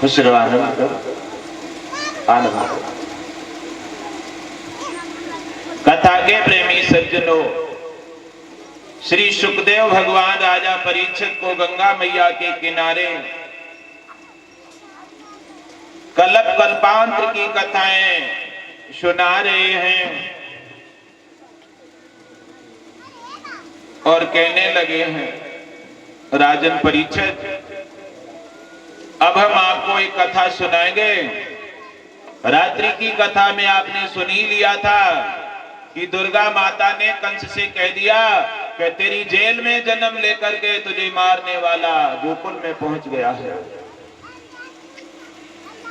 खुश रहो, आनंद। कथा के प्रेमी सज्जनों, श्री सुखदेव भगवान राजा परीक्षित को गंगा मैया के किनारे कल्प कल्पांतर की कथाएं सुना रहे हैं और कहने लगे हैं, राजन परीक्षित, अब हम आपको एक कथा सुनाएंगे। रात्रि की कथा में आपने सुन ही लिया था कि दुर्गा माता ने कंस से कह दिया कि तेरी जेल में जन्म लेकर के तुझे मारने वाला गोकुल में पहुंच गया है।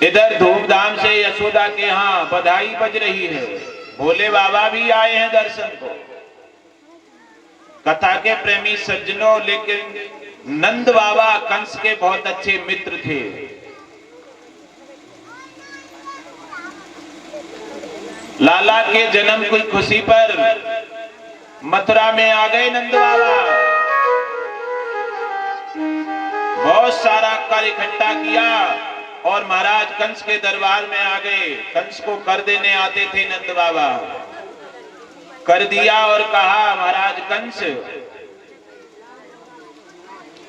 इधर धूमधाम से यशोदा के यहाँ बधाई बज रही है, भोले बाबा भी आए हैं दर्शन को। कथा के प्रेमी सज्जनों, लेकिन नंद बाबा कंस के बहुत अच्छे मित्र थे। लाला के जन्म की खुशी पर मथुरा में आ गए नंद बाबा। बहुत सारा कर इकट्ठा किया और महाराज कंस के दरबार में आ गए। कंस को कर देने आते थे नंद बाबा। कर दिया और कहा, महाराज कंस,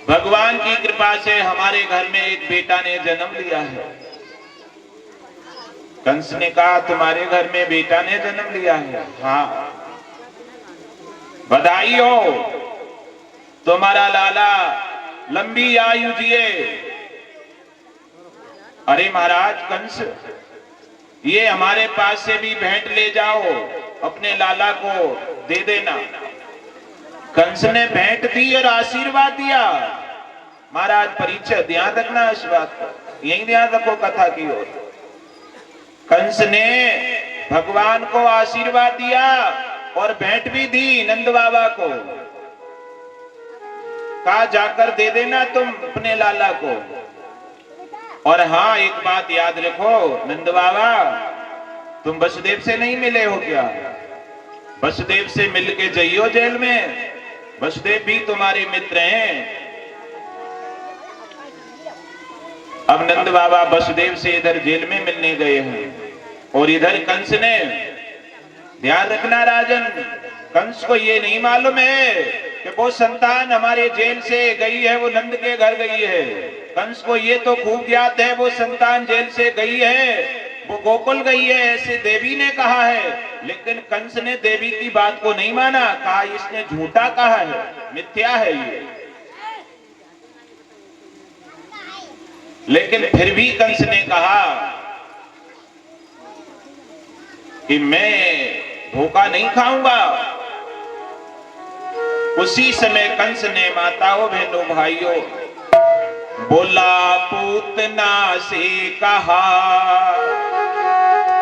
भगवान की कृपा से हमारे घर में एक बेटा ने जन्म लिया है। कंस ने कहा, तुम्हारे घर में बेटा ने जन्म लिया है? हाँ, बधाई हो, तुम्हारा लाला लंबी आयु जिए। अरे महाराज कंस, ये हमारे पास से भी भेंट ले जाओ, अपने लाला को दे देना। कंस ने भेंट दी और आशीर्वाद दिया। महाराज परीक्षित, ध्यान रखना इस बात को, यही ध्यान रखो कथा की ओर। कंस ने भगवान को आशीर्वाद दिया और भेंट भी दी नंद बाबा को। कहा, जाकर दे देना तुम अपने लाला को। और हाँ, एक बात याद रखो नंद बाबा, तुम वसुदेव से नहीं मिले हो क्या? वसुदेव से मिलके जाइयो जेल में, वसुदेव भी तुम्हारे मित्र हैं। अब नंद बाबा वसुदेव से इधर जेल में मिलने गए हैं और इधर कंस ने, ध्यान रखना राजन, कंस को ये नहीं मालूम है कि वो संतान हमारे जेल से गई है, वो नंद के घर गई है। कंस को ये तो खूब याद है वो संतान जेल से गई है, वो गोकुल गई है, ऐसे देवी ने कहा है। लेकिन कंस ने देवी की बात को नहीं माना, कहा इसने झूठा कहा है, मिथ्या है ये। लेकिन फिर भी कंस ने कहा कि मैं धोखा नहीं खाऊंगा। उसी समय कंस ने माताओं बहनों भाइयों बोला, पूतना से कहा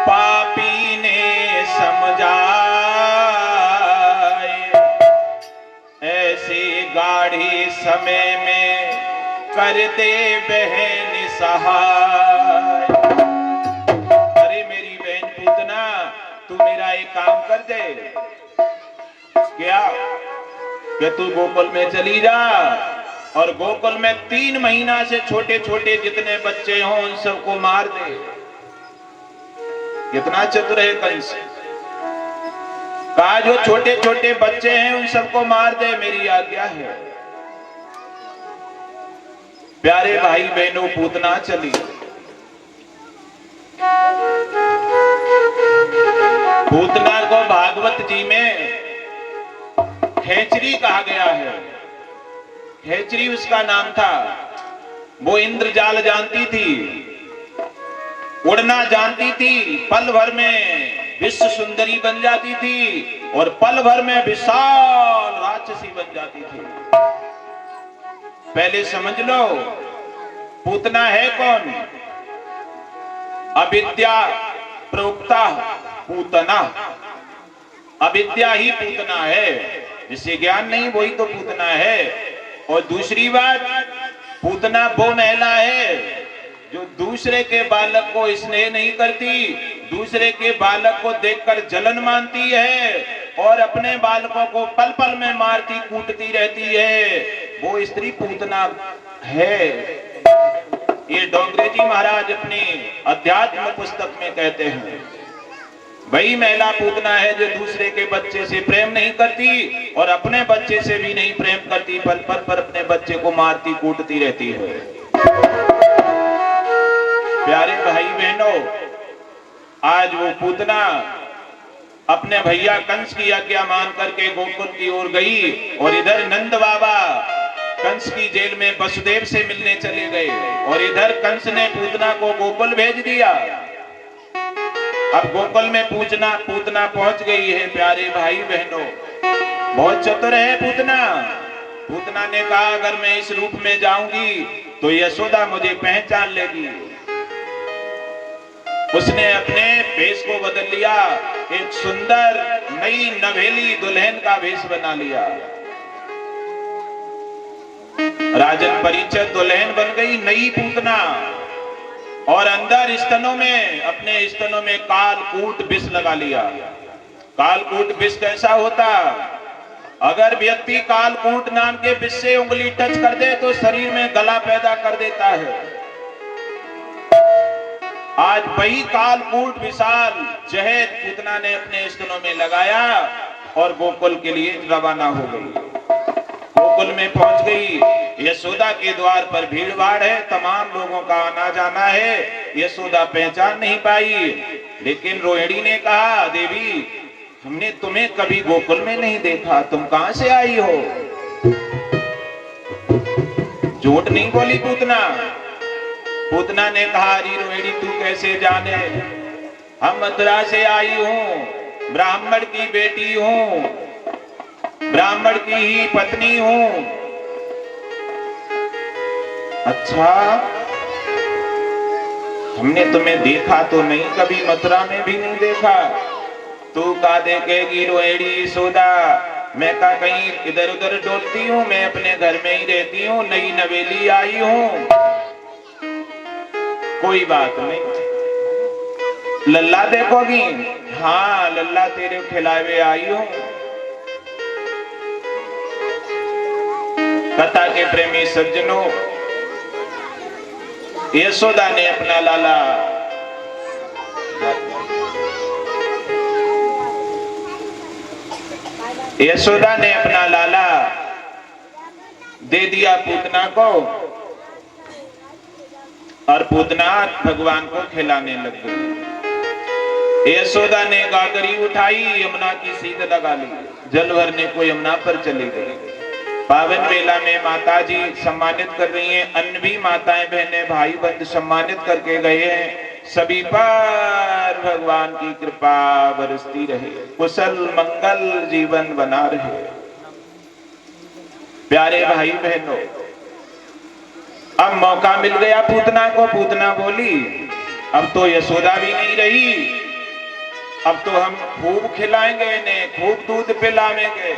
पापी ने समझाए, ऐसे गाढ़े समय में कर दे बहन सहाय। अरे मेरी बहन पूतना, तू मेरा एक काम कर दे। क्या? कि तू गोकुल में चली जा और गोकुल में 3 महीना से छोटे छोटे जितने बच्चे हों उन सबको मार दे। कितना चतुर है कंस। कहा, जो छोटे छोटे बच्चे हैं उन सबको मार दे, मेरी आज्ञा है। प्यारे भाई बहनों, पूतना चली। पूतना को भागवत जी में खेचरी कहा गया है। खेचरी उसका नाम था। वो इंद्रजाल जानती थी, उड़ना जानती थी, पल भर में विश्व सुंदरी बन जाती थी और पल भर में विशाल राक्षसी बन जाती थी। पहले समझ लो, पूतना है कौन? अविद्या प्रोक्ता पूतना, अविद्या ही पूतना है। जिसे ज्ञान नहीं वही तो पूतना है। और दूसरी बात, पूतना वो महिला है जो दूसरे के बालक को स्नेह नहीं करती, दूसरे के बालक को देखकर जलन मानती है और अपने बालकों को पल पल में मारती कूटती रहती है, वो स्त्री पूतना है। ये डोंगरे जी महाराज अपनी अध्यात्म पुस्तक में कहते हैं, वही महिला पूतना है जो दूसरे के बच्चे से प्रेम नहीं करती और अपने बच्चे से भी नहीं प्रेम करती, पल पल पर अपने बच्चे को मारती कूटती रहती है। प्यारे भाई बहनों, आज वो पूतना अपने भैया कंस की आज्ञा मान करके गोकुल की ओर गई और इधर नंद बाबा कंस की जेल में वसुदेव से मिलने चले गए और इधर कंस ने पूतना को गोकुल भेज दिया। अब गोकुल में पूतना पहुंच गई है। प्यारे भाई बहनों, बहुत चतुर है पूतना। पूतना ने कहा अगर मैं इस रूप में जाऊंगी तो यशोदा मुझे पहचान लेगी। उसने अपने वेश को बदल लिया, एक सुंदर नई नवेली दुल्हन का वेश बना लिया। राजन परीक्षित दुल्हन बन गई नई पूतना और अंदर स्तनों में, अपने स्तनों में कालकूट विष लगा लिया। कालकूट विष कैसा होता? अगर व्यक्ति कालकूट नाम के विष से उंगली टच कर दे तो शरीर में गला पैदा कर देता है। आज वही कालकूट विशाल जहर पूतना ने अपने स्तनों में लगाया और गोकुल के लिए रवाना हो गई। गोकुल में पहुंच गई। यशोदा के द्वार पर भीड़ भाड़ है, तमाम लोगों का आना जाना है। यशोदा पहचान नहीं पाई, लेकिन रोहिणी ने कहा देवी हमने तुम्हें कभी गोकुल में नहीं देखा, तुम कहां से आई हो? झूठ नहीं बोली पूतना। पूतना ने कहा अरे रोहिणी तू कैसे जाने, हम मथुरा से आई हूं, ब्राह्मण की बेटी हूं, ब्राह्मण की ही पत्नी हूं। अच्छा, हमने तुम्हें देखा तो नहीं, कभी मथुरा में भी नहीं देखा। तू का देखेगी रोहिणी सोदा? मैं का कहीं इधर उधर डोलती हूँ, मैं अपने घर में ही रहती हूँ, नई नवेली आई हूँ। कोई बात नहीं, लल्ला देखोगी? हाँ लल्ला तेरे खिलावे आई हूं। कथा के प्रेमी सज्जनों, यशोदा ने अपना लाला दे दिया पूतना को और पूतना भगवान को खिलाने लग गई। यशोदा ने गागरी उठाई, यमुना की सीध लगा ली, जल भरने को यमुना पर चली गई। पावन बेला में माता जी सम्मानित कर रही हैं, अन्य भी माताएं बहनें भाई बंधु सम्मानित करके गए हैं। सभी पर भगवान की कृपा बरसती रहे, कुशल मंगल जीवन बना रहे। प्यारे भाई बहनों, अब मौका मिल गया पूतना को। पूतना बोली अब तो यशोदा भी नहीं रही, अब तो हम खूब खिलाएंगे इन्हें, खूब दूध पिलाएंगे।